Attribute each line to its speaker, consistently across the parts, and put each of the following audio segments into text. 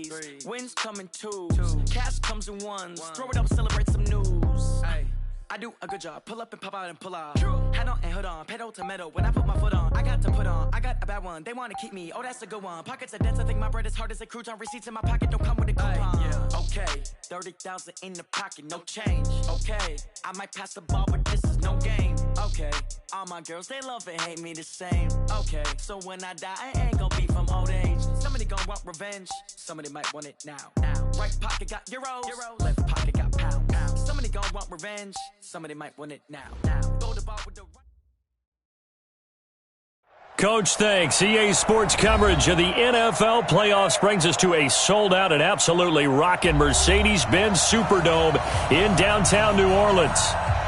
Speaker 1: threes. Wins come in twos. Cash comes in ones. Throw it up, celebrate some news. I do a good job. Pull up and pop out and pull out. Head on and hood on. Pedal to metal. When I put my foot on, I got to put on. I got a bad one. They want to keep me. Oh, that's a good one. Pockets are dense. I think my bread is hard as a crouton. Receipts in my pocket don't come with a coupon. Okay, 30,000 in the pocket, no change. Okay, I might pass the ball, but this is no game. Okay, all my girls, they love and hate me the same. Okay, so when I die, I ain't gonna be from old age. Somebody gon' want revenge. Somebody might want it now. Right pocket got euros. Left pocket got pounds. Somebody gon' want revenge. Somebody might want it now. Throw the ball with the
Speaker 2: Coach, thanks. EA Sports coverage of the NFL playoffs brings us to a sold-out and absolutely rocking Mercedes-Benz Superdome in downtown New Orleans.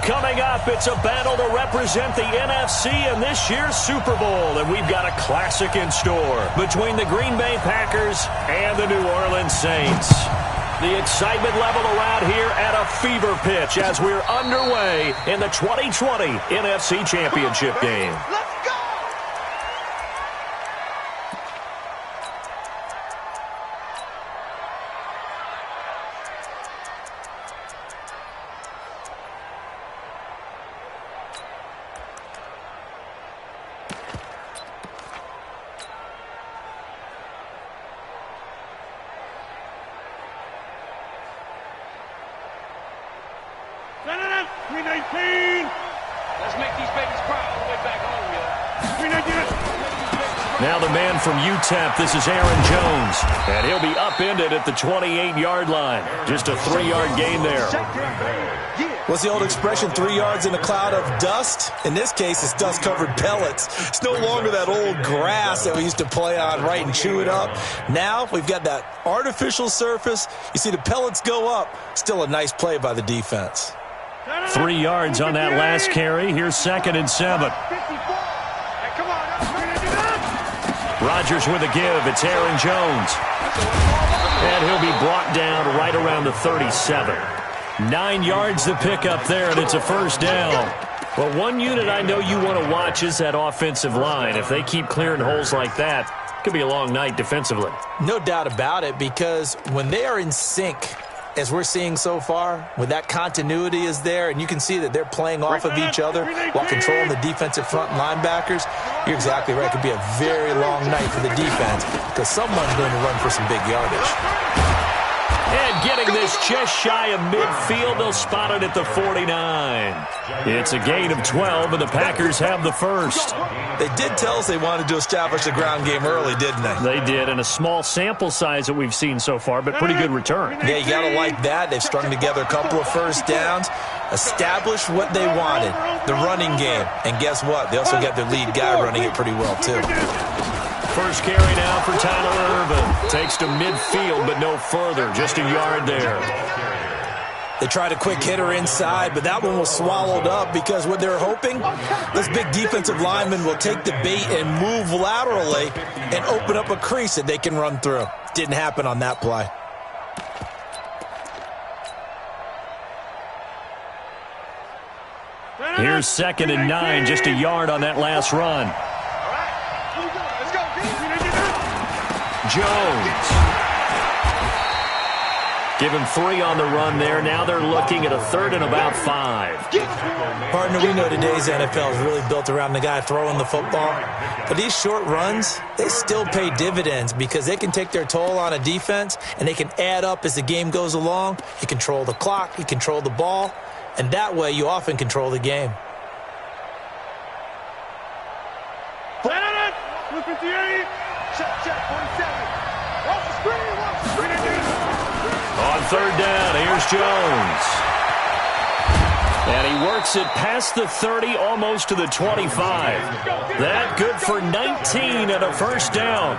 Speaker 2: Coming up, it's a battle to represent the NFC in this year's Super Bowl, and we've got a classic in store between the Green Bay Packers and the New Orleans Saints. The excitement level around here at a fever pitch as we're underway in the 2020 NFC Championship game. Now the man from UTEP, this is Aaron Jones, and he'll be upended at the 28-yard line. Just a 3-yard gain there.
Speaker 3: What's the old expression, 3 yards in a cloud of dust? In this case, it's dust-covered pellets. It's no longer that old grass that we used to play on, right, and chew it up. Now we've got that artificial surface. You see the pellets go up. Still a nice play by the defense.
Speaker 2: 3 yards on that last carry. Here's 2nd and 7. Rodgers with a give. It's Aaron Jones. And he'll be brought down right around the 37. 9 yards to pick up there, and it's a first down. Well, one unit I know you want to watch is that offensive line. If they keep clearing holes like that, it could be a long night defensively.
Speaker 3: No doubt about it, because when they are in sync, as we're seeing so far, when that continuity is there, and you can see that they're playing off of each other while controlling the defensive front linebackers, you're exactly right. It could be a very long night for the defense because someone's going to run for some big yardage.
Speaker 2: And getting this just shy of midfield, they'll spot it at the 49. It's a gain of 12, and the Packers have the first.
Speaker 3: They did tell us they wanted to establish the ground game early, didn't they?
Speaker 2: They did, and a small sample size that we've seen so far, but pretty good return.
Speaker 3: Yeah, you got to like that. They've strung together a couple of first downs, established what they wanted, the running game. And guess what? They also got their lead guy running it pretty well, too.
Speaker 2: First carry now for Tyler Ervin. Takes to midfield, but no further. Just a yard there.
Speaker 3: They tried a quick hitter inside, but that one was swallowed up because what they're hoping, this big defensive lineman will take the bait and move laterally and open up a crease that they can run through. Didn't happen on that play.
Speaker 2: Here's 2nd and 9, just a yard on that last run. Jones. Give him 3 on the run there. Now they're looking at a 3rd and about 5.
Speaker 3: Partner, we know today's NFL is really built around the guy throwing the football. But these short runs, they still pay dividends because they can take their toll on a defense and they can add up as the game goes along. You control the clock, you control the ball, and that way you often control the game.
Speaker 2: On 3rd down, here's Jones. And he works it past the 30, almost to the 25. That good for 19 and a first down.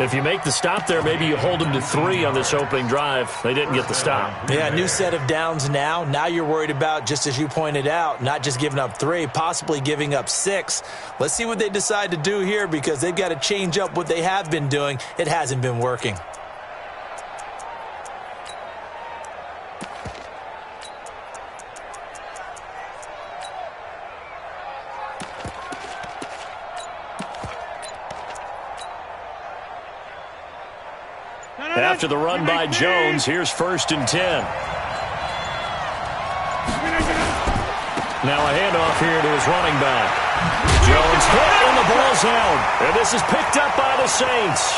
Speaker 2: If you make the stop there, maybe you hold them to 3 on this opening drive. They didn't get the stop.
Speaker 3: Yeah, new set of downs now. Now you're worried about, just as you pointed out, not just giving up 3, possibly giving up 6. Let's see what they decide to do here because they've got to change up what they have been doing. It hasn't been working.
Speaker 2: After the run by Jones, here's 1st and 10. Now a handoff here to his running back. Jones hit and the ball's out. And this is picked up by the Saints.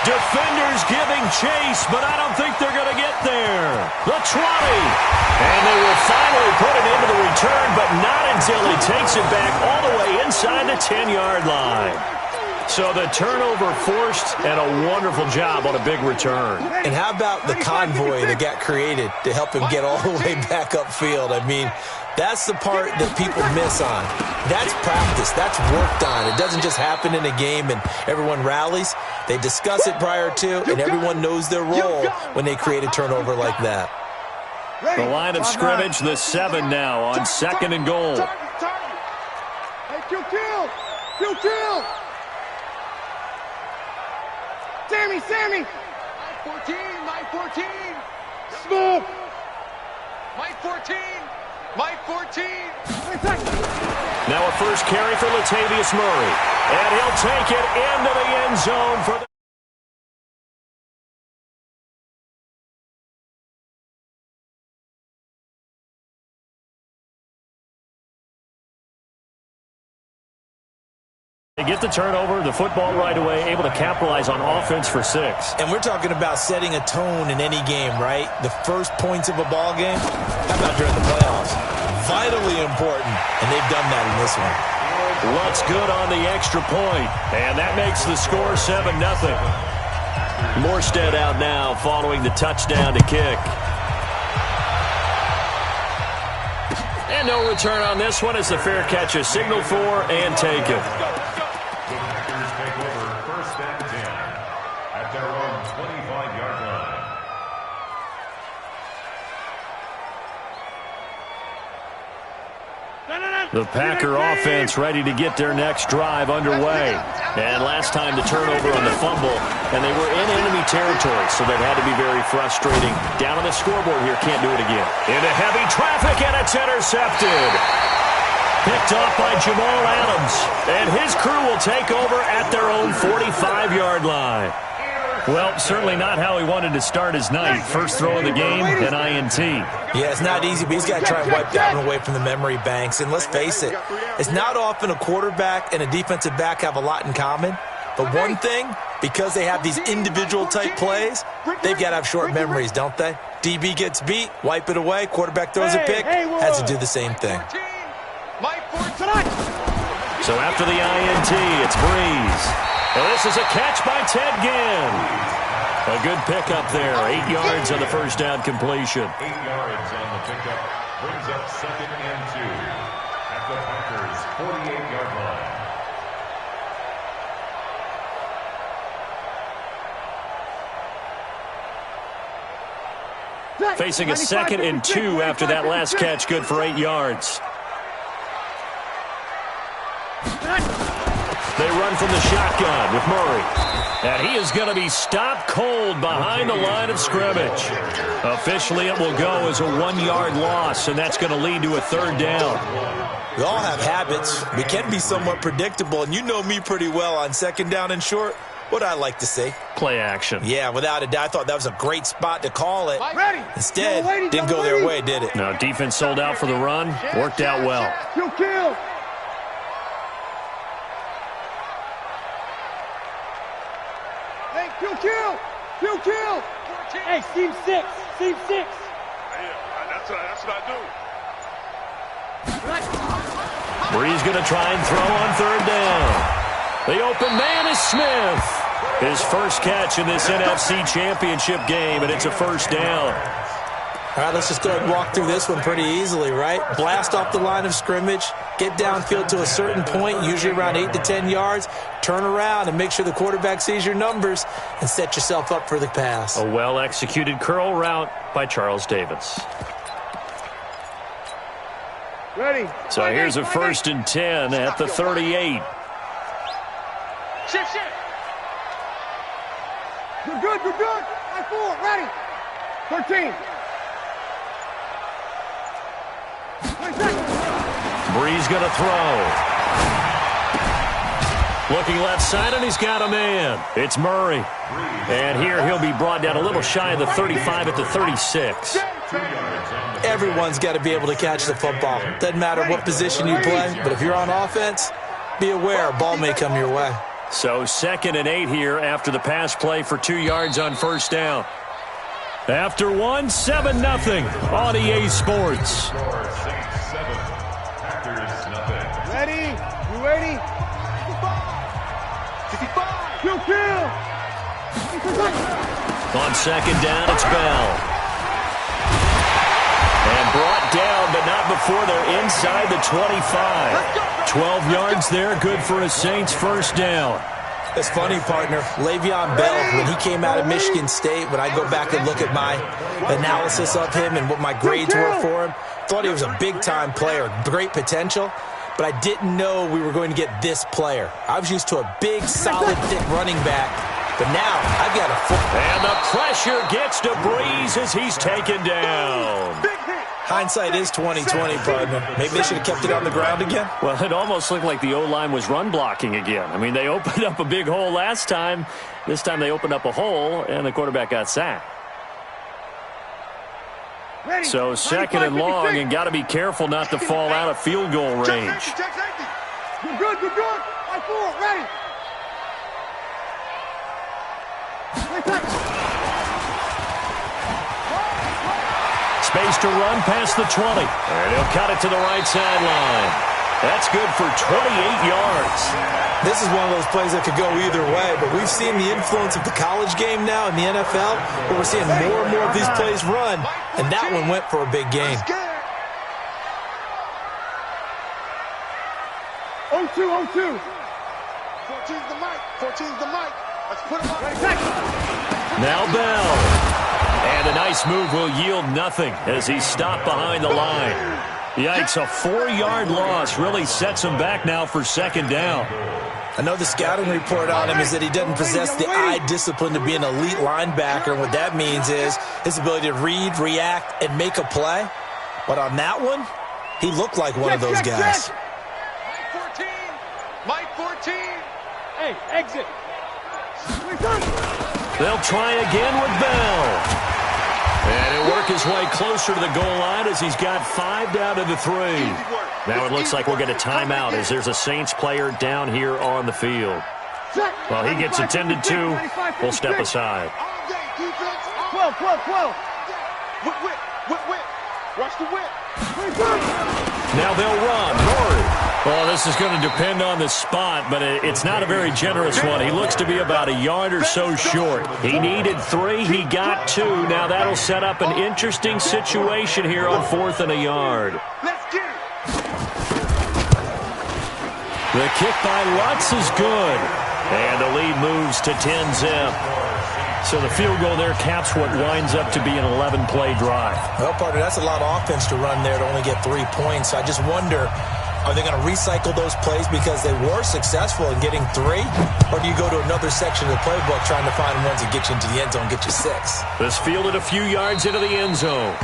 Speaker 2: Defenders giving chase, but I don't think they're going to get there. The 20. And they will finally put it into the return, but not until he takes it back all the way inside the 10-yard line. So the turnover forced, and a wonderful job on a big return.
Speaker 3: And how about the convoy that got created to help him get all the way back upfield? I mean, that's the part that people miss on. That's practice. That's worked on. It doesn't just happen in a game and everyone rallies. They discuss it prior to, and everyone knows their role when they create a turnover like that.
Speaker 2: The line of scrimmage, the 7 now on 2nd and goal.
Speaker 4: Kill! Sammy! Mike 14! Smooth! Mike 14!
Speaker 2: Now a first carry for Latavius Murray. And he'll take it into the end zone for the... They get the turnover, the football right away, able to capitalize on offense for 6.
Speaker 3: And we're talking about setting a tone in any game, right? The first points of a ball game, how about during the playoffs? Vitally important, and they've done that in this one.
Speaker 2: Looks good on the extra point, and that makes the score 7-0. Morstead out now following the touchdown to kick. And no return on this one as the fair catch is signaled for and taken. The Packer offense ready to get their next drive underway. And last time the turnover on the fumble, and they were in enemy territory, so that had to be very frustrating. Down on the scoreboard here, can't do it again. Into heavy traffic, and it's intercepted. Picked off by Jamal Adams. And his crew will take over at their own 45-yard line. Well, certainly not how he wanted to start his night. First throw of the game, an INT.
Speaker 3: Yeah, it's not easy, but he's got to try and wipe that one away from the memory banks. And let's face it, it's not often a quarterback and a defensive back have a lot in common. But one thing, because they have these individual type plays, they've got to have short memories, don't they? DB gets beat, wipe it away, quarterback throws a pick, has to do the same thing.
Speaker 2: So after the INT, it's Breeze. And this is a catch by Ted Ginn. A good pickup there. 8 yards on the first down completion.
Speaker 5: 8 yards on the pickup brings up 2nd and 2 at the Packers' 48-yard line.
Speaker 2: Facing a 2nd and 2 after that last catch. Good for 8 yards. They run from the shotgun with Murray. And he is going to be stopped cold behind the line of scrimmage. Officially, it will go as a 1-yard loss, and that's going to lead to a 3rd down.
Speaker 3: We all have habits. We can be somewhat predictable, and you know me pretty well on 2nd down and short. What I like to see.
Speaker 2: Play action.
Speaker 3: Yeah, without a doubt. I thought that was a great spot to call it. Instead, didn't go their way, did it?
Speaker 2: No, defense sold out for the run. Worked out well.
Speaker 4: Kill. Kill. Hey, seam 6.
Speaker 5: Yeah, that's what I do.
Speaker 2: Breeze going to try and throw on 3rd down. The open man is Smith. His first catch in this NFC Championship game, and it's a 1st down.
Speaker 3: All right, let's just go ahead and walk through this one pretty easily, right? Blast off the line of scrimmage, get downfield to a certain point, usually around 8 to 10 yards, turn around and make sure the quarterback sees your numbers and set yourself up for the pass.
Speaker 2: A well-executed curl route by Charles Davis.
Speaker 4: Ready.
Speaker 2: So here's a 1st and 10 at the 38.
Speaker 4: Shift. You're good. Line 4, ready. 13.
Speaker 2: Breeze going to throw. Looking left side, and he's got a man. It's Murray. And here he'll be brought down a little shy of the 35 at the 36.
Speaker 3: Everyone's got to be able to catch the football. Doesn't matter what position you play, but if you're on offense, be aware a ball may come your way.
Speaker 2: So 2nd and 8 here after the pass play for 2 yards on first down. After 1, 7-0 on EA Sports.
Speaker 4: Ready? You ready? 55. Kill.
Speaker 2: On 2nd down, it's Bell. And brought down, but not before they're inside the 25. 12 yards there, good for a Saints first down.
Speaker 3: It's funny, partner. Le'Veon Bell, when he came out of Michigan State, when I go back and look at my analysis of him and what my grades were for him, thought he was a big-time player, great potential, but I didn't know we were going to get this player. I was used to a big, solid, thick running back, but now I've got a full...
Speaker 2: And the pressure gets to Breeze as he's taken down.
Speaker 3: Hindsight is 20/20, partner. Maybe they should have kept it on the ground again.
Speaker 2: Well, it almost looked like the O-line was run blocking again. I mean, they opened up a big hole last time. This time they opened up a hole, and the quarterback got sacked. So 2nd and long, and got to be careful not to fall out of field goal range.
Speaker 4: You're good. 5-4, ready.
Speaker 2: Space to run past the 20. And he'll cut it to the right sideline. That's good for 28 yards.
Speaker 3: This is one of those plays that could go either way, but we've seen the influence of the college game now in the NFL, where we're seeing more and more of these plays run, and that one went for a big gain.
Speaker 4: 0-2. 14's the mic. Let's put him up.
Speaker 2: Now Bell. And a nice move will yield nothing as he's stopped behind the line. Yikes, a 4-yard loss really sets him back now for 2nd down.
Speaker 3: I know the scouting report on him is that he doesn't possess the eye discipline to be an elite linebacker, and what that means is his ability to read, react, and make a play. But on that one, he looked like one of those guys.
Speaker 4: Mike 14. Hey, exit.
Speaker 2: They'll try again with Bell. And he'll work his way closer to the goal line as he's got 5 down to the 3. Now it looks like we'll get a timeout as there's a Saints player down here on the field. Well, he gets attended to. We'll step aside.
Speaker 4: 12. Whip. Watch the whip.
Speaker 2: Now they'll run. Murray. Well, this is going to depend on the spot, but it's not a very generous one. He looks to be about a yard or so short. He needed 3. He got 2. Now that'll set up an interesting situation here on 4th and a yard.
Speaker 4: Let's get it.
Speaker 2: The kick by Lutz is good. And the lead moves to 10-zip. So the field goal there caps what winds up to be an 11-play drive.
Speaker 3: Well, partner, that's a lot of offense to run there to only get 3 points. I just wonder, are they going to recycle those plays because they were successful in getting 3? Or do you go to another section of the playbook trying to find ones that get you into the end zone, get you 6?
Speaker 2: This fielded a few yards into the end zone.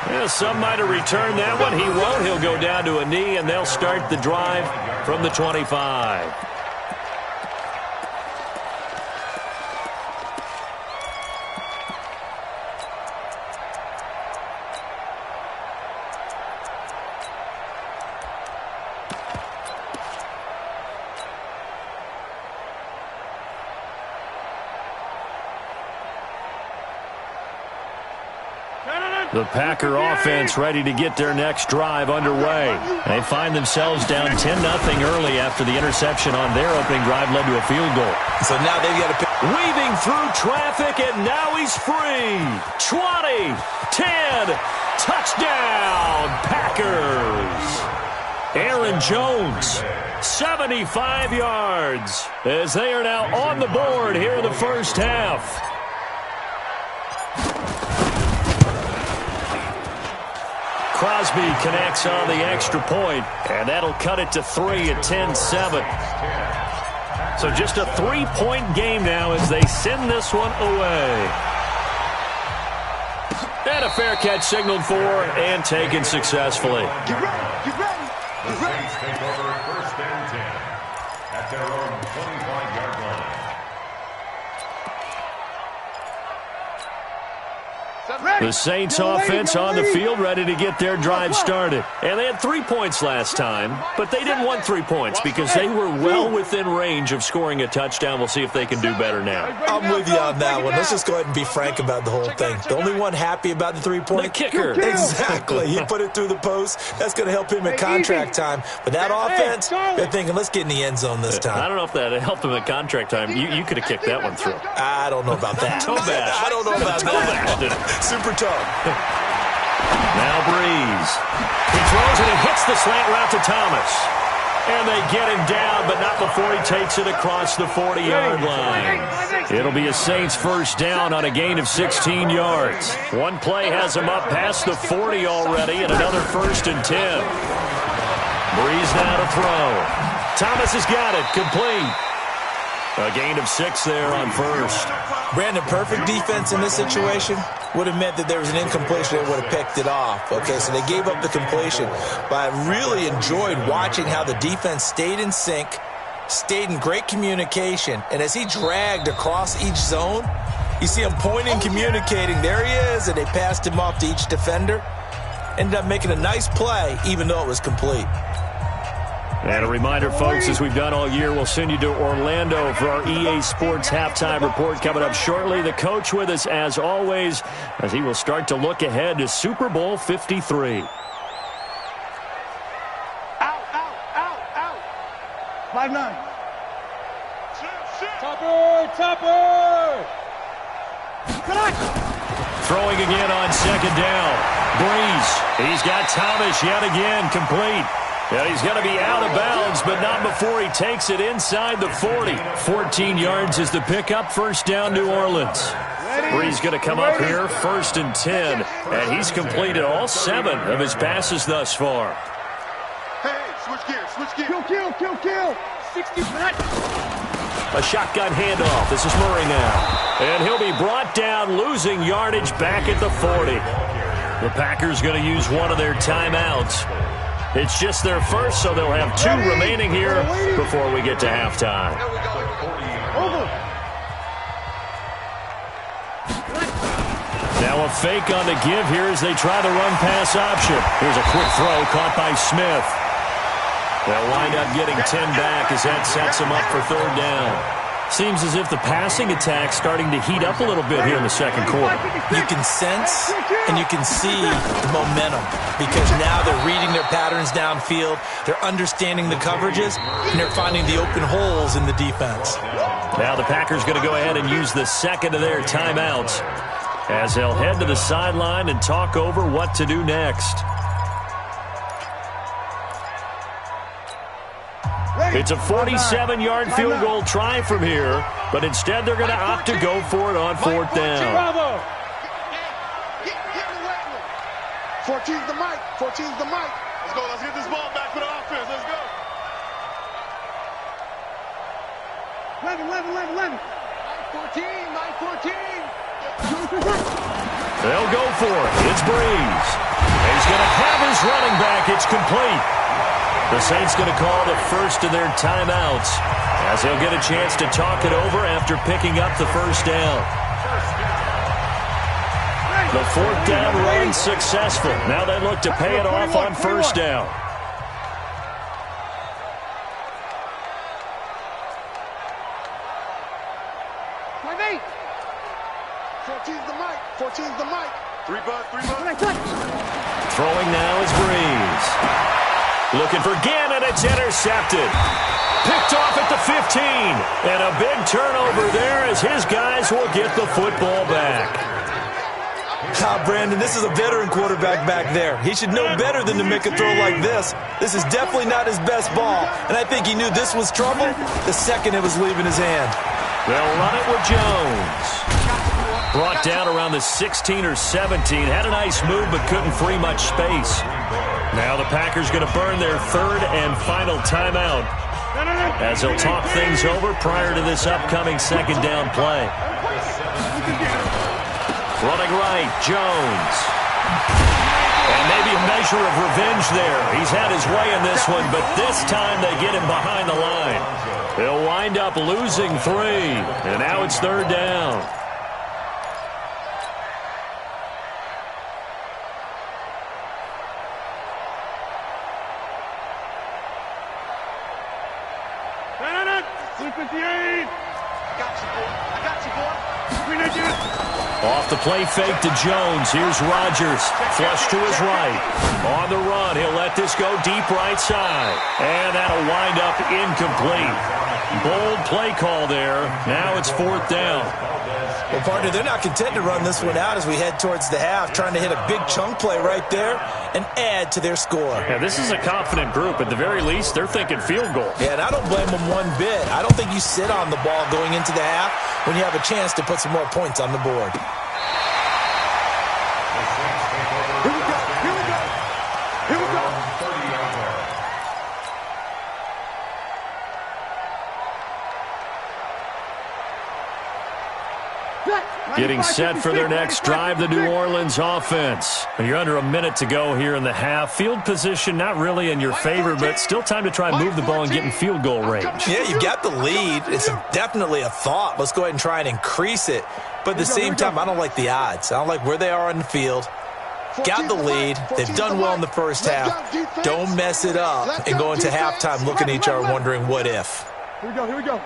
Speaker 2: Yeah, some might have returned that one. He won't. He'll go down to a knee, and they'll start the drive from the 25. The Packer offense ready to get their next drive underway. They find themselves down 10-0 early after the interception on their opening drive led to a field goal.
Speaker 3: So now they've got to pick.
Speaker 2: Weaving through traffic, and now he's free. 20, 10, touchdown, Packers. Aaron Jones, 75 yards, as they are now on the board here in the first half. Crosby connects on the extra point, and that'll cut it to 3 at 10-7. So just a 3-point game now as they send this one away. And a fair catch signaled for and taken successfully.
Speaker 4: Get ready.
Speaker 5: The Saints take over 1st and 10 at their own 25.
Speaker 2: The Saints offense on the field, ready to get their drive started. And they had 3 points last time, but they didn't want 3 points because they were well within range of scoring a touchdown. We'll see if they can do better now.
Speaker 3: I'm with you on that one. Let's just go ahead and be frank about the whole thing. The only one happy about the 3-point?
Speaker 2: The kicker.
Speaker 3: Exactly. He put it through the post. That's going to help him at contract time. But that offense, they're thinking, let's get in the end zone this time.
Speaker 2: I don't know if that helped him at contract time. You could have kicked that one through.
Speaker 3: I don't know about that.
Speaker 2: Toe bash.
Speaker 3: I don't know about that. Super tough.
Speaker 2: Now Breeze. He throws and he hits the slant route to Thomas. And they get him down, but not before he takes it across the 40-yard line. It'll be a Saints first down on a gain of 16 yards. One play has him up past the 40 already, and another 1st and 10. Breeze now to throw. Thomas has got it, complete. A gain of 6 there on first.
Speaker 3: Brandon, perfect defense in this situation would have meant that there was an incompletion that would have picked it off. Okay, so they gave up the completion. But I really enjoyed watching how the defense stayed in sync, stayed in great communication, and as he dragged across each zone, you see him pointing, communicating. There he is, and they passed him off to each defender. Ended up making a nice play, even though it was complete.
Speaker 2: And a reminder, folks, as we've done all year, we'll send you to Orlando for our EA Sports halftime report coming up shortly. The coach with us, as always, as he will start to look ahead to Super Bowl 53.
Speaker 4: Out. 5-9. Topper!
Speaker 2: Throwing again on 2nd down. Breeze. He's got Thomas yet again, complete. Yeah, he's going to be out of bounds, but not before he takes it inside the 40. 14 yards is the pickup, first down New Orleans. Breeze going to come up here, 1st and 10, and he's completed all 7 of his passes thus far.
Speaker 4: Hey, switch gears. Kill. 60.
Speaker 2: A shotgun handoff. This is Murray now. And he'll be brought down, losing yardage back at the 40. The Packers going to use one of their timeouts. It's just their first, so they'll have 2 remaining here before we get to halftime. Now a fake on the give here as they try the run-pass option. Here's a quick throw caught by Smith. They'll wind up getting 10 back as that sets them up for 3rd down. Seems as if the passing attack's starting to heat up a little bit here in the 2nd quarter.
Speaker 3: You can sense and you can see the momentum because now they're reading their patterns downfield, they're understanding the coverages, and they're finding the open holes in the defense.
Speaker 2: Now the Packers going to go ahead and use the 2nd of their timeouts as they'll head to the sideline and talk over what to do next. It's a 47-yard field goal try from here, but instead they're going to opt to go for it on 4th down.
Speaker 4: 14's the mic. Let's go. Let's get this ball back for the offense. Let's go. 11. 14.
Speaker 2: They'll go for it. It's Breeze. He's going to have his running back. It's complete. The Saints going to call the first of their timeouts as they'll get a chance to talk it over after picking up the 1st down. The 4th down run successful. Now they look to pay it off on 1st down. Throwing now is Breeze. Looking for Gannon, it's intercepted. Picked off at the 15. And a big turnover there as his guys will get the football back.
Speaker 3: Brandon, this is a veteran quarterback back there. He should know better than to make a throw like this. This is definitely not his best ball. And I think he knew this was trouble the second it was leaving his hand.
Speaker 2: They'll run it with Jones. Brought down around the 16 or 17. Had a nice move but couldn't free much space. Now the Packers going to burn their 3rd and final timeout as they'll talk things over prior to this upcoming 2nd down play. Running right, Jones. And maybe a measure of revenge there. He's had his way in this one, but this time they get him behind the line. They'll wind up losing 3, and now it's 3rd down. Off the play fake to Jones. Here's Rodgers. Flush to his right. On the run, he'll let this go deep right side. And that'll wind up incomplete. Bold play call there. Now it's 4th down.
Speaker 3: Well, partner, they're not content to run this one out as we head towards the half, trying to hit a big chunk play right there and add to their score.
Speaker 2: Yeah, this is a confident group. At the very least, they're thinking field goal.
Speaker 3: Yeah, and I don't blame them one bit. I don't think you sit on the ball going into the half when you have a chance to put some more points on the board.
Speaker 4: Here we go. Here we go. Here we go.
Speaker 2: Getting set for their next drive, the New Orleans offense. You're under a minute to go here in the half. Field position not really in your favor, but still time to try and move the ball and get in field goal range.
Speaker 3: Yeah, you got the lead. It's definitely a thought. Let's go ahead and try and increase it. But at the same time, I don't like the odds. I don't like where they are on the field. Got the lead. They've done well in the first half. Don't mess it up and go into halftime looking at each other wondering what if.
Speaker 4: Here we go. Here we go.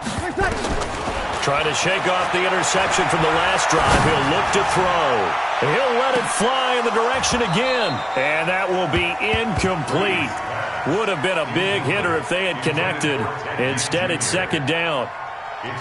Speaker 2: Trying to shake off the interception from the last drive. He'll look to throw. He'll let it fly in the direction again. And that will be incomplete. Would have been a big hitter if they had connected. Instead, it's 2nd down.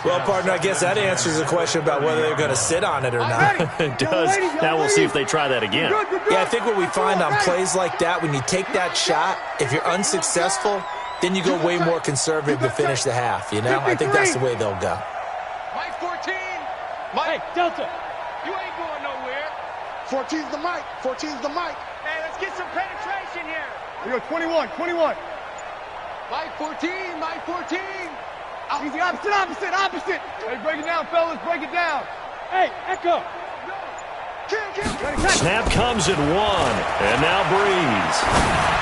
Speaker 3: Well, partner, I guess that answers the question about whether they're going to sit on it or not.
Speaker 2: It does. Now we'll see if they try that again.
Speaker 3: Yeah, I think what we find on plays like that, when you take that shot, if you're unsuccessful, then you go way more conservative to finish the half, you know? I think that's the way they'll go.
Speaker 6: Mike 14. Mike.
Speaker 7: Hey, Delta.
Speaker 6: You ain't going nowhere.
Speaker 4: 14's the mic. 14's the mic.
Speaker 6: Hey, let's get some penetration here.
Speaker 4: Here we go. 21. 21.
Speaker 6: Mike 14. Mike 14.
Speaker 4: Easy. Opposite. Hey, break it down, fellas. Break it down.
Speaker 7: Hey, Echo.
Speaker 2: Snap comes at 1, and now Breeze.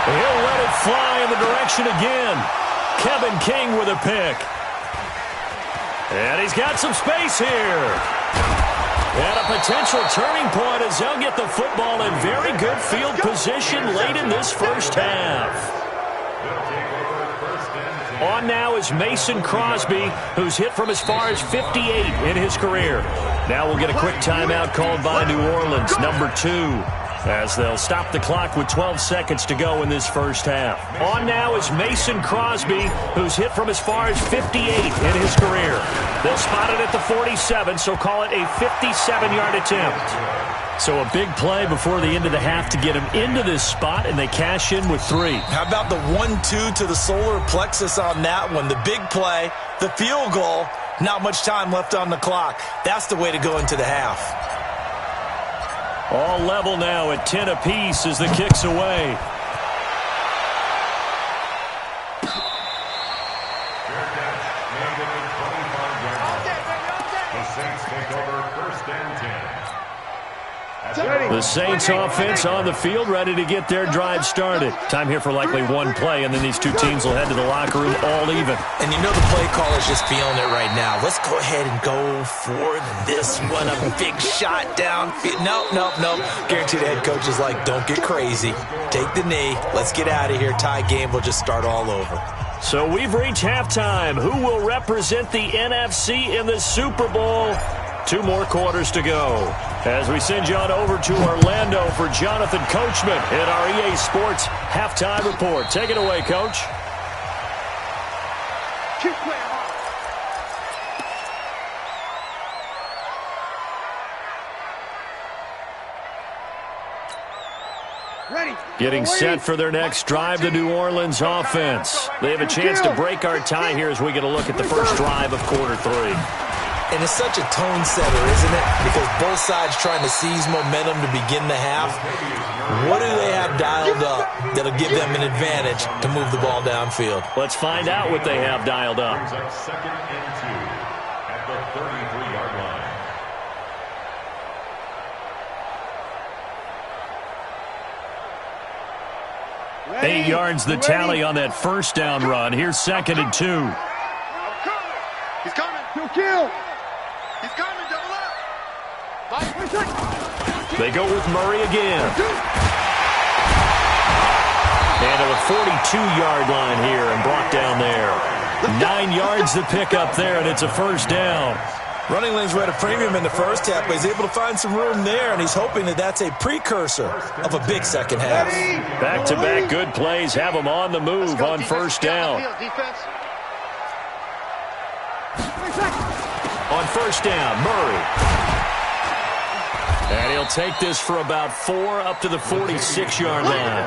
Speaker 2: He'll let it fly in the direction again. Kevin King with a pick. And he's got some space here. And a potential turning point as they'll get the football in very good field position late in this first half. On now is Mason Crosby, who's hit from as far as 58 in his career. Now we'll get a quick timeout called by New Orleans, number 2, as they'll stop the clock with 12 seconds to go in this first half. On now is Mason Crosby, who's hit from as far as 58 in his career. They'll spot it at the 47, so call it a 57-yard attempt. So a big play before the end of the half to get him into this spot, and they cash in with 3.
Speaker 3: How about the 1-2 to the solar plexus on that one? The big play, the field goal, not much time left on the clock. That's the way to go into the half.
Speaker 2: All level now at 10 apiece as the kick's away.
Speaker 5: The Saints take over 1st and 10.
Speaker 2: The Saints offense on the field, ready to get their drive started. Time here for likely one play, and then these two teams will head to the locker room all even.
Speaker 3: And you know the play caller's just feeling it right now. Let's go ahead and go for this one. A big shot down. Nope. Guaranteed the head coach is like, don't get crazy. Take the knee. Let's get out of here. Tie game. We'll just start all over.
Speaker 2: So we've reached halftime. Who will represent the NFC in the Super Bowl? 2 more quarters to go. As we send you on over to Orlando for Jonathan Coachman in our EA Sports Halftime Report. Take it away, Coach.
Speaker 4: Keep playing hard. Ready.
Speaker 2: Getting set for their next drive, the New Orleans offense. They have a chance to break our tie here as we get a look at the first drive of quarter 3.
Speaker 3: And it's such a tone setter, isn't it? Because both sides trying to seize momentum to begin the half. What do they have dialed up that'll give them an advantage to move the ball downfield?
Speaker 2: Let's find out what they have dialed up.
Speaker 5: Brings up 2nd and 2 at the 33-yard line.
Speaker 2: 8 yards the tally on that first down run. Here's 2nd and 2.
Speaker 4: He's coming. Kill. He's coming. Double up.
Speaker 2: They go with Murray again. And to the 42-yard line here and brought down there. 9 yards to pick up there, and it's a first down.
Speaker 3: Running lanes were at a premium in the first half, but he's able to find some room there, and he's hoping that that's a precursor of a big second half.
Speaker 2: Back-to-back good plays have him on the move on first down. On first down, Murray. And he'll take this for about 4 up to the 46-yard line.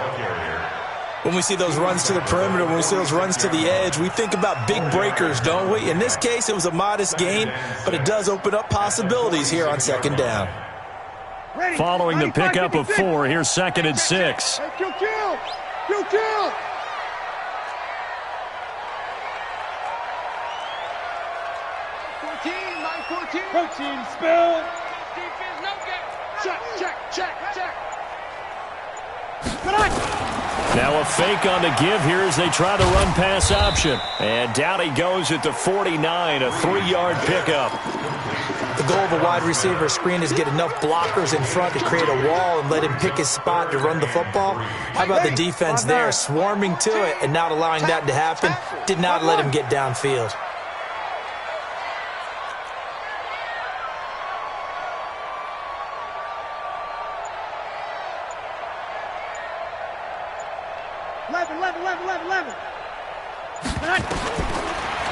Speaker 3: When we see those runs to the perimeter, when we see those runs to the edge, we think about big breakers, don't we? In this case, it was a modest gain, but it does open up possibilities here on second down.
Speaker 2: Following the pickup of 4, here's 2nd and 6.
Speaker 4: Kill!
Speaker 6: 14, my 14.
Speaker 4: Protein spill.
Speaker 6: Defense, no good.
Speaker 4: Check.
Speaker 2: Now a fake on the give here as they try the run-pass option. And down he goes at the 49, a 3-yard pickup.
Speaker 3: The goal of a wide receiver screen is get enough blockers in front to create a wall and let him pick his spot to run the football. How about the defense there, swarming to it and not allowing that to happen? Did not let him get downfield.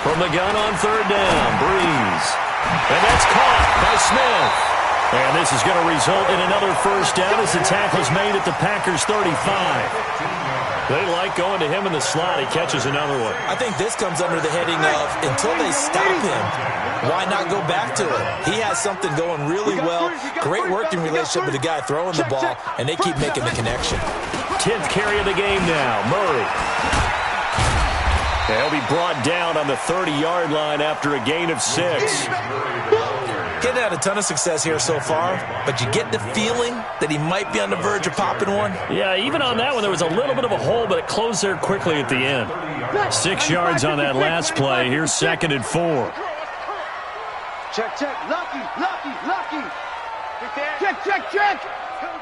Speaker 2: From the gun on third down, Breeze. And that's caught by Smith. And this is going to result in another first down as the tackle's made at the Packers' 35. They like going to him in the slot. He catches another one.
Speaker 3: I think this comes under the heading of until they stop him, why not go back to it? He has something going really well. Great working relationship with the guy throwing the ball, and they keep making the connection.
Speaker 2: 10th carry of the game now, Murray. He'll be brought down on the 30-yard line after a gain of 6.
Speaker 3: Getting had a ton of success here so far, but you get the feeling that he might be on the verge of popping one.
Speaker 2: Yeah, even on that one, there was a little bit of a hole, but it closed there quickly at the end. 6 yards on that last play. Here's 2nd and 4.
Speaker 6: Check. Lucky. Right there.
Speaker 4: Check.
Speaker 6: Go.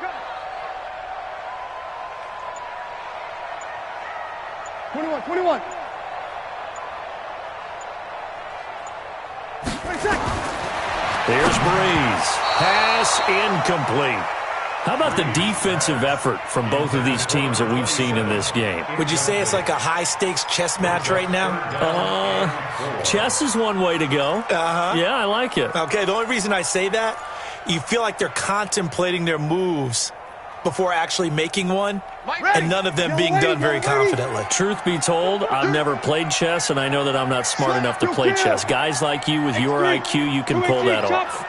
Speaker 4: 21.
Speaker 2: Here's Breeze. Pass incomplete. How about the defensive effort from both of these teams that we've seen in this game?
Speaker 3: Would you say it's like a high-stakes chess match right now?
Speaker 2: Chess is one way to go. Yeah, I like it.
Speaker 3: Okay, the only reason I say that, you feel like they're contemplating their moves before actually making one, and none of them being done very confidently.
Speaker 2: Truth be told, I've never played chess, and I know that I'm not smart enough to play chess. Guys like you with your IQ, you can pull that off.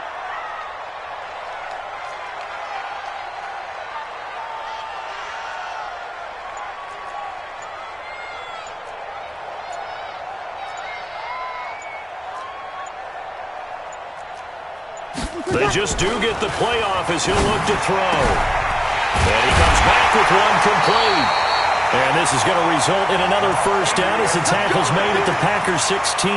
Speaker 2: They just do get the playoff as he'll look to throw. And he comes back with one complete. And this is going to result in another first down as the tackle's made at the Packers' 16.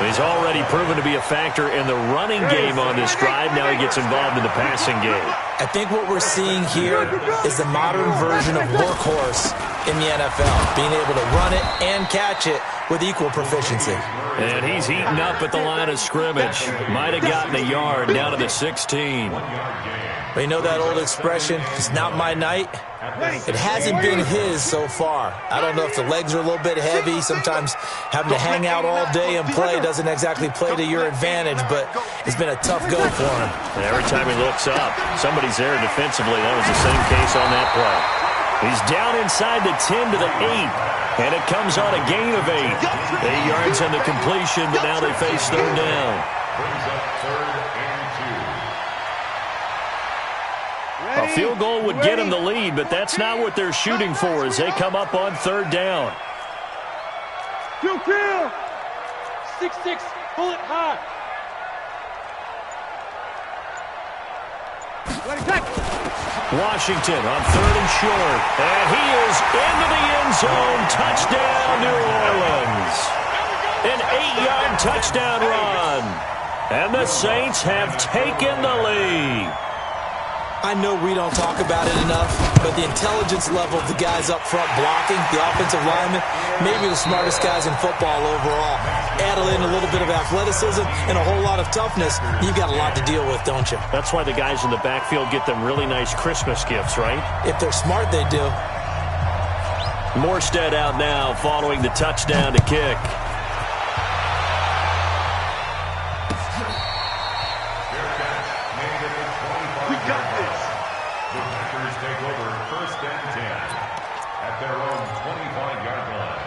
Speaker 2: He's already proven to be a factor in the running game on this drive. Now he gets involved in the passing game.
Speaker 3: I think what we're seeing here is the modern version of workhorse in the NFL, being able to run it and catch it with equal proficiency.
Speaker 2: And he's heating up at the line of scrimmage. Might have gotten a yard down to the 16.
Speaker 3: But you know that old expression, it's not my night? It hasn't been his so far. I don't know if the legs are a little bit heavy. Sometimes having to hang out all day and play doesn't exactly play to your advantage, but it's been a tough go for him.
Speaker 2: And every time he looks up, somebody's there defensively. That was the same case on that play. He's down inside the 10 to the 8, and it comes on a gain of 8. 8 yards on the completion, but now they face third down.
Speaker 5: Brings up 3rd and 2.
Speaker 2: A field goal would get them the lead, but that's not what they're shooting for as they come up on third down.
Speaker 4: Kill. 6-6, bullet high.
Speaker 2: Washington on 3rd and short, and he is into the end zone. Touchdown, New Orleans. An 8-yard touchdown run, and the Saints have taken the lead.
Speaker 3: I know we don't talk about it enough, but the intelligence level of the guys up front blocking, the offensive linemen, maybe the smartest guys in football overall. Add in a little bit of athleticism and a whole lot of toughness, you've got a lot to deal with, don't you?
Speaker 2: That's why the guys in the backfield get them really nice Christmas gifts, right?
Speaker 3: If they're smart, they do.
Speaker 2: Morstead out now following the touchdown to kick.
Speaker 5: We got this. The Packers take over 1st and 10 at their own 25-yard line.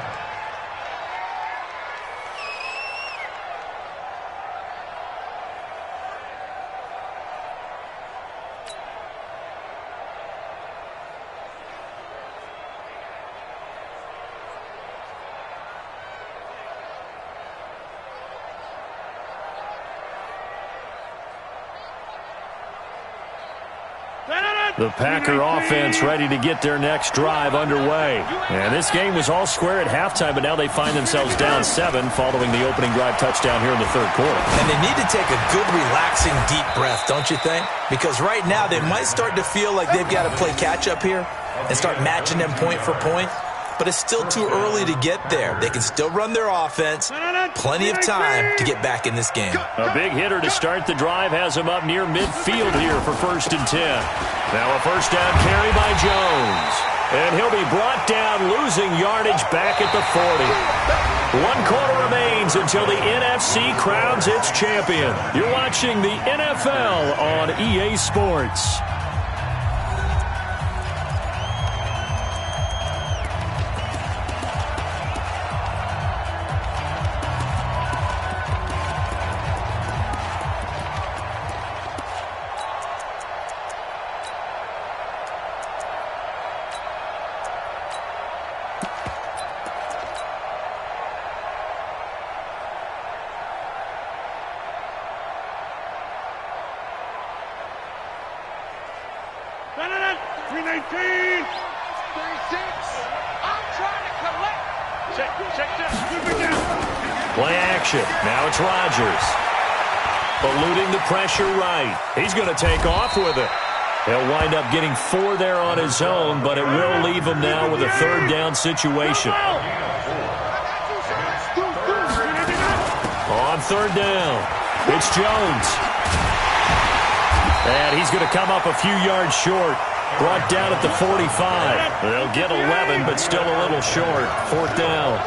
Speaker 2: The Packer offense ready to get their next drive underway. And this game was all square at halftime, but now they find themselves down 7 following the opening drive touchdown here in the 3rd quarter.
Speaker 3: And they need to take a good, relaxing, deep breath, don't you think? Because right now they might start to feel like they've got to play catch-up here and start matching them point for point. But it's still too early to get there. They can still run their offense. Plenty of time to get back in this game.
Speaker 2: A big hitter to start the drive has him up near midfield here for 1st and 10. Now a 1st down carry by Jones. And he'll be brought down, losing yardage back at the 40. 1 quarter remains until the NFC crowns its champion. You're watching the NFL on EA Sports. Play action. Now it's Rodgers. Eluding the pressure right. He's going to take off with it. He'll wind up getting 4 there on his own, but it will leave him now with a 3rd down situation. On 3rd down, it's Jones. And he's going to come up a few yards short. Brought down at the 45. They'll get 11, but still a little short. 4th down.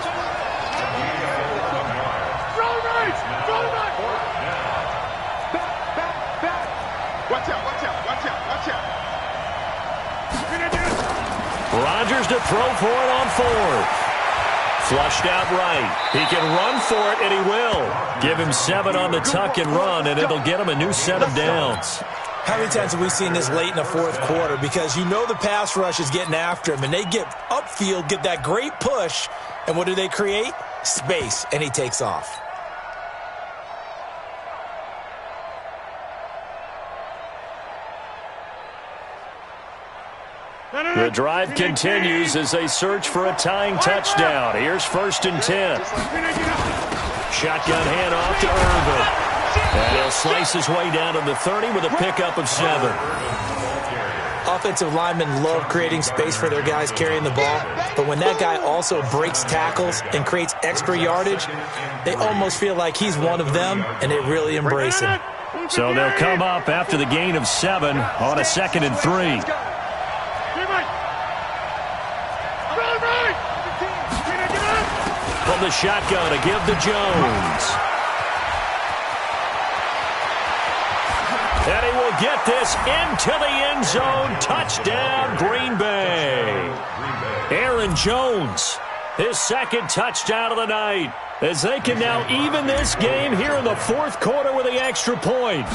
Speaker 2: Rodgers to throw for it on 4th. Flushed out right. He can run for it, and he will. Give him 7 on the tuck and run, and it'll get him a new set of downs.
Speaker 3: How many times have we seen this late in the 4th quarter? Because you know the pass rush is getting after him, and they get upfield, get that great push, and what do they create? Space, and he takes off.
Speaker 2: The drive continues as they search for a tying touchdown. Here's 1st and 10. Shotgun handoff to Irvin. And he'll slice his way down to the 30 with a pickup of 7.
Speaker 3: Offensive linemen love creating space for their guys carrying the ball, but when that guy also breaks tackles and creates extra yardage, they almost feel like he's one of them, and they really embrace him.
Speaker 2: So they'll come up after the gain of 7 on a 2nd and 3. From the shotgun to give to Jones. And he will get this into the end zone. Touchdown, Green Bay. Aaron Jones, his 2nd touchdown of the night, as they can now even this game here in the 4th quarter with the extra point.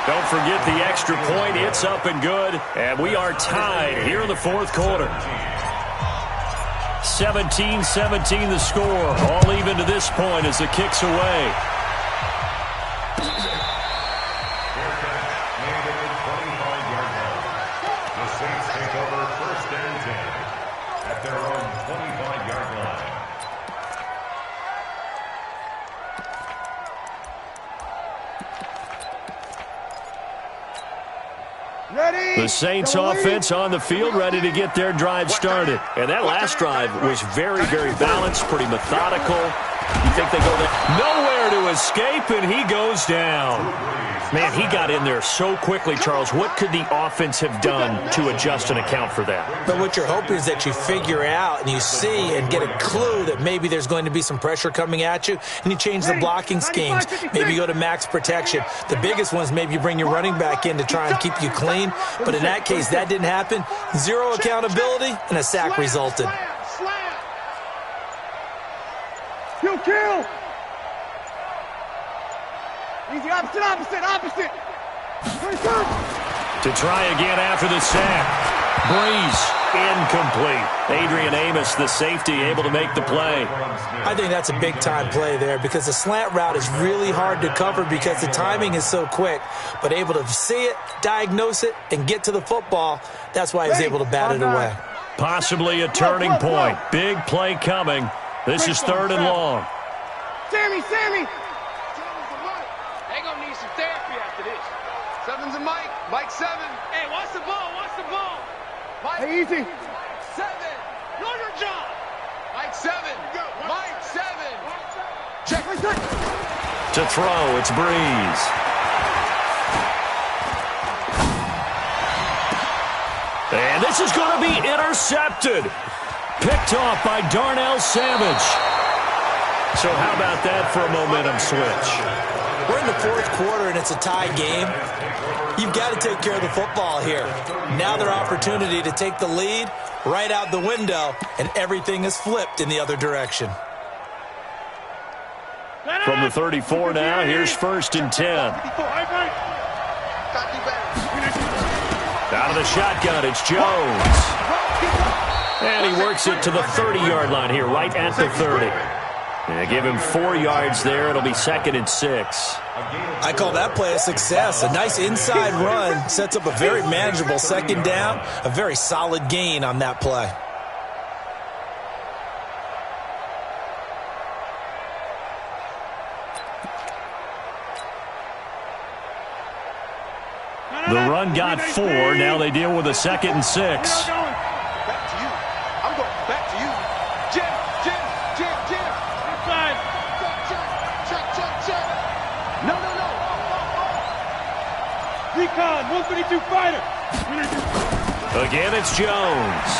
Speaker 2: Don't forget the extra point. It's up and good. And we are tied here in the 4th quarter. 17-17 the score. All even to this point as the kick's away.
Speaker 5: The Saints take over 1st and 10 at their own 25-yard line.
Speaker 2: The Saints offense on the field, ready to get their drive started. And that last drive was very, very balanced, pretty methodical. You think they go there? Nowhere to escape, and he goes down. Man, he got in there so quickly, Charles. What could the offense have done to adjust and account for that?
Speaker 3: But what you're hoping is that you figure out and you see and get a clue that maybe there's going to be some pressure coming at you, and you change the blocking schemes. Maybe you go to max protection. The biggest one is maybe you bring your running back in to try and keep you clean. But in that case, that didn't happen. Zero accountability, and a sack resulted.
Speaker 6: Kill! Easy, opposite!
Speaker 2: To try again after the sack. Breeze, incomplete. Adrian Amos, the safety, able to make the play.
Speaker 3: I think that's a big-time play there because the slant route is really hard to cover because the timing is so quick. But able to see it, diagnose it, and get to the football, that's why he was able to bat it away.
Speaker 2: Possibly a turning point. Big play coming. This is 3rd and long.
Speaker 6: Sammy! They gonna need some therapy after this. 7's a Mike. Mike 7. Hey, watch the ball. Mike. Hey, easy. 7. Know your job. Mike 7. Mike 7. Check.
Speaker 2: To throw, it's Breeze. And this is going to be intercepted. Picked off by Darnell Savage. So how about that for a momentum switch?
Speaker 3: We're in the 4th quarter, and it's a tie game. You've got to take care of the football here. Now their opportunity to take the lead right out the window, and everything is flipped in the other direction.
Speaker 2: From the 34 now, here's 1st and 10. Out of the shotgun, it's Jones. And he works it to the 30-yard line here, right at the 30. And give him 4 yards there. It'll be 2nd and 6.
Speaker 3: I call that play a success. A nice inside run sets up a very manageable 2nd down. A very solid gain on that play.
Speaker 2: The run got 4. Now they deal with a 2nd and 6.
Speaker 6: Back to you. I'm going back to you. Jim. Inside. Check. No. Recon, 152 fighter.
Speaker 2: Again, it's Jones.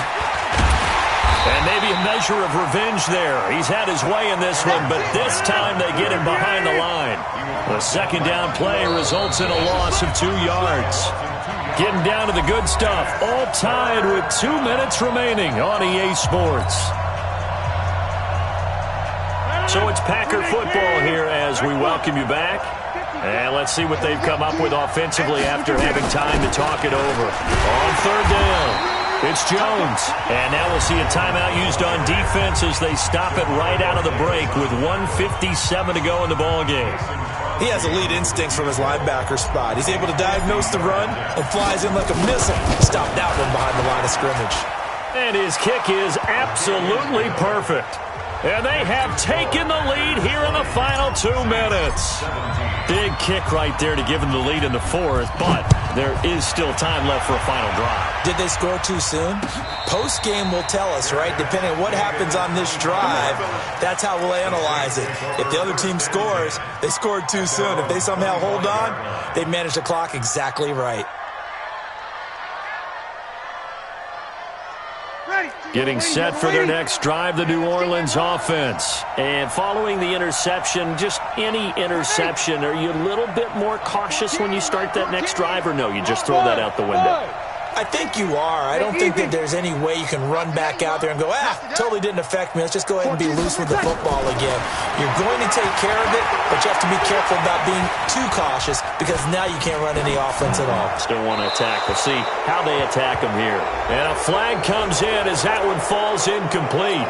Speaker 2: And maybe a measure of revenge there. He's had his way in this one, but this time they get him behind the line. The 2nd down play results in a loss of 2 yards. Getting down to the good stuff. All tied with 2 minutes remaining on EA Sports. So it's Packer football here as we welcome you back. And let's see what they've come up with offensively after having time to talk it over. On 3rd down, it's Jones. And now we'll see a timeout used on defense as they stop it right out of the break with 1:57 to go in the ballgame.
Speaker 3: He has elite instincts from his linebacker spot. He's able to diagnose the run and flies in like a missile. Stop that one behind the line of scrimmage.
Speaker 2: And his kick is absolutely perfect. And they have taken the lead here in the final 2 minutes. Big kick right there to give them the lead in the 4th, but there is still time left for a final drive.
Speaker 3: Did they score too soon? Post-game will tell us, right? Depending on what happens on this drive, that's how we'll analyze it. If the other team scores, they scored too soon. If they somehow hold on, they manage the clock exactly right.
Speaker 2: Getting set for their next drive, the New Orleans offense. And following the interception, just any interception, are you a little bit more cautious when you start that next drive, or no, you just throw that out the window?
Speaker 3: I think you are. I don't think that there's any way you can run back out there and go, totally didn't affect me. Let's just go ahead and be loose with the football again. You're going to take care of it, but you have to be careful about being too cautious because now you can't run any offense at all.
Speaker 2: Still want to attack. We'll see how they attack them here. And a flag comes in as that one falls incomplete.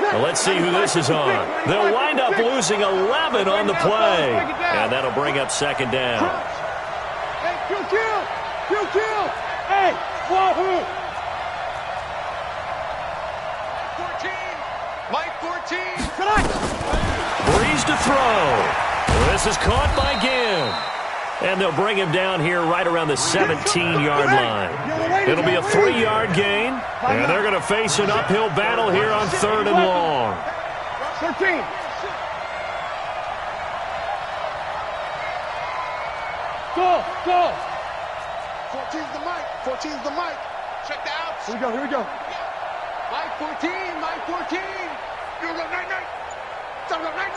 Speaker 2: Well, let's see who this is on. They'll wind up losing 11 on the play. And that'll bring up 2nd down.
Speaker 6: Hey, kill! Hey, wahoo! 14! Mike 14!
Speaker 2: Breeze to throw. This is caught by Ginn. And they'll bring him down here right around the 17-yard line. It'll be a 3-yard gain, and they're going to face an uphill battle here on 3rd and long.
Speaker 4: 13. Go. 14's the mic. 14's the mic.
Speaker 6: Check the outs.
Speaker 4: Here we go.
Speaker 6: Mike 14. You're the night.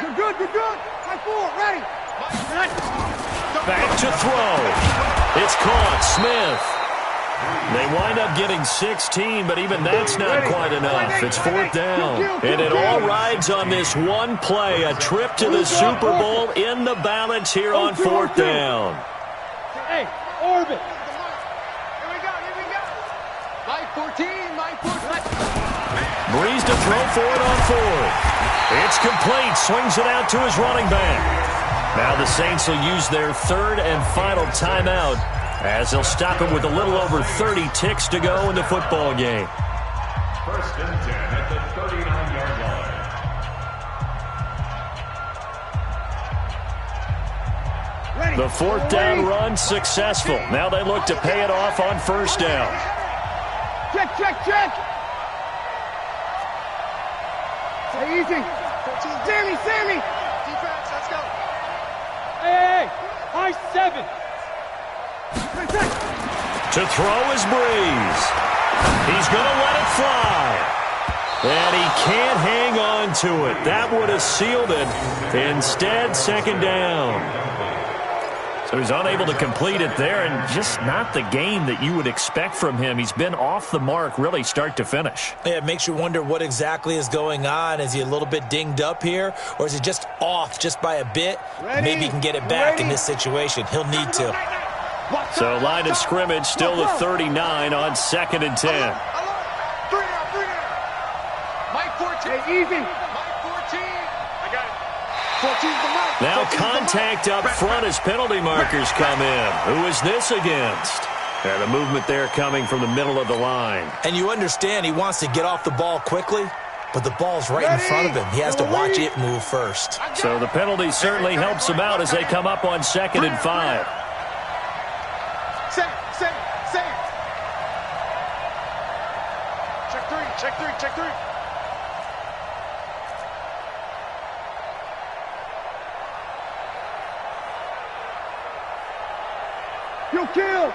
Speaker 4: You're good. Mike 4, ready.
Speaker 2: Back to throw. It's caught. Smith. They wind up getting 16, but even that's not quite enough. It's 4th down. And it all rides on this one play, a trip to the Super Bowl in the balance here on 4th down.
Speaker 4: Hey, orbit.
Speaker 6: Here we go. Mike 14.
Speaker 2: Breeze to throw for it on 4th. It's complete. Swings it out to his running back. Now the Saints will use their 3rd and final timeout as they'll stop him with a little over 30 ticks to go in the football game.
Speaker 5: 1st and 10 at the 39-yard line.
Speaker 2: The 4th down run successful. Now they look to pay it off on 1st down.
Speaker 4: Check. Stay easy. Sammy.
Speaker 6: Defense, let's go.
Speaker 4: Hey, high 7.
Speaker 2: To throw is Breeze. He's going to let it fly. And he can't hang on to it. That would have sealed it. Instead, 2nd down. So he's unable to complete it there, and just not the game that you would expect from him. He's been off the mark really start to finish.
Speaker 3: Yeah, it makes you wonder what exactly is going on. Is he a little bit dinged up here, or is he just off just by a bit? Maybe he can get it back in this situation. He'll need to.
Speaker 2: So line of scrimmage still the 39 on 2nd and 10.
Speaker 6: 3 down. Mike 14.
Speaker 4: Hey, easy.
Speaker 6: Mike 14. I got it.
Speaker 4: 14's the mic.
Speaker 2: Now contact up front as penalty markers come in. Who is this against? And a movement there coming from the middle of the line.
Speaker 3: And you understand he wants to get off the ball quickly, but the ball's right in front of him. He has to watch it move first.
Speaker 2: So the penalty certainly helps him out as they come up on 2nd and 5.
Speaker 6: Same. Check three.
Speaker 4: You kill.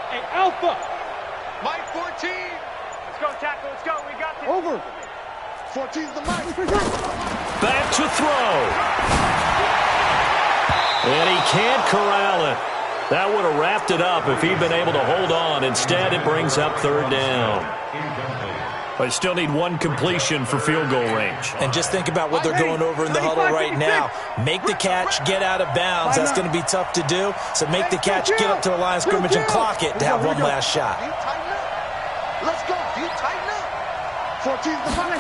Speaker 4: Hey, Alpha.
Speaker 6: Mike 14. Let's go, tackle. Let's go. We got this.
Speaker 4: Over. 14's the mic.
Speaker 2: Back to throw. And he can't corral it. That would have wrapped it up if he'd been able to hold on. Instead, it brings up 3rd down. They still need one completion for field goal range.
Speaker 3: And just think about what they're going over in the huddle right now. Make the catch, get out of bounds. That's going to be tough to do. So make the catch, get up to the line of scrimmage, and clock it to have one last shot.
Speaker 6: Let's go. You tighten up.
Speaker 4: 14's the mic.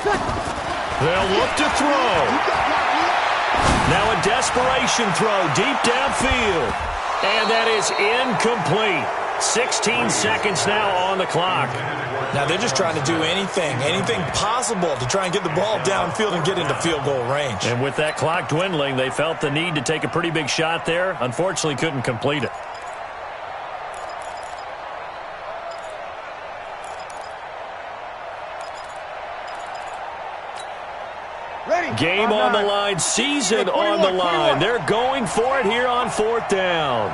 Speaker 2: They'll look to throw. Now a desperation throw deep downfield. And that is incomplete. 16 seconds now on the clock.
Speaker 3: Now they're just trying to do anything possible to try and get the ball downfield and get into field goal range.
Speaker 2: And with that clock dwindling, they felt the need to take a pretty big shot there. Unfortunately, couldn't complete it. Game on the line, season on the line. They're going for it here on 4th down.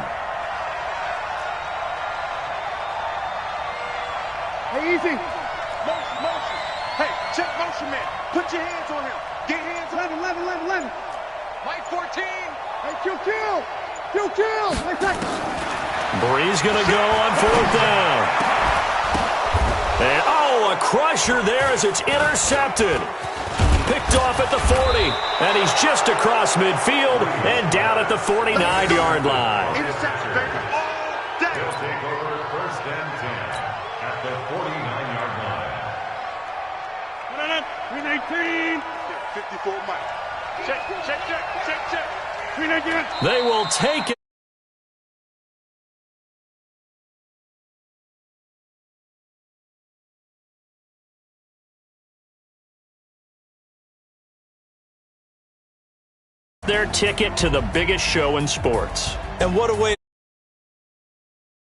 Speaker 4: Hey, easy.
Speaker 6: Motion. Hey, check motion, man. Put your hands on him. Get hands on him.
Speaker 4: 11.
Speaker 6: Mike 14.
Speaker 4: Hey, kill.
Speaker 2: Breeze going to go on 4th down. And, a crusher there as it's intercepted. Picked off at the 40, and he's just across midfield and down at the 49-yard line.
Speaker 6: Interception, baby. All day.
Speaker 5: They'll take over 1st and 10 at the 49-yard line.
Speaker 4: 319.
Speaker 6: 54 Mike. Check.
Speaker 4: 319.
Speaker 2: They will take it. their ticket to the biggest show in sports.
Speaker 3: And what a way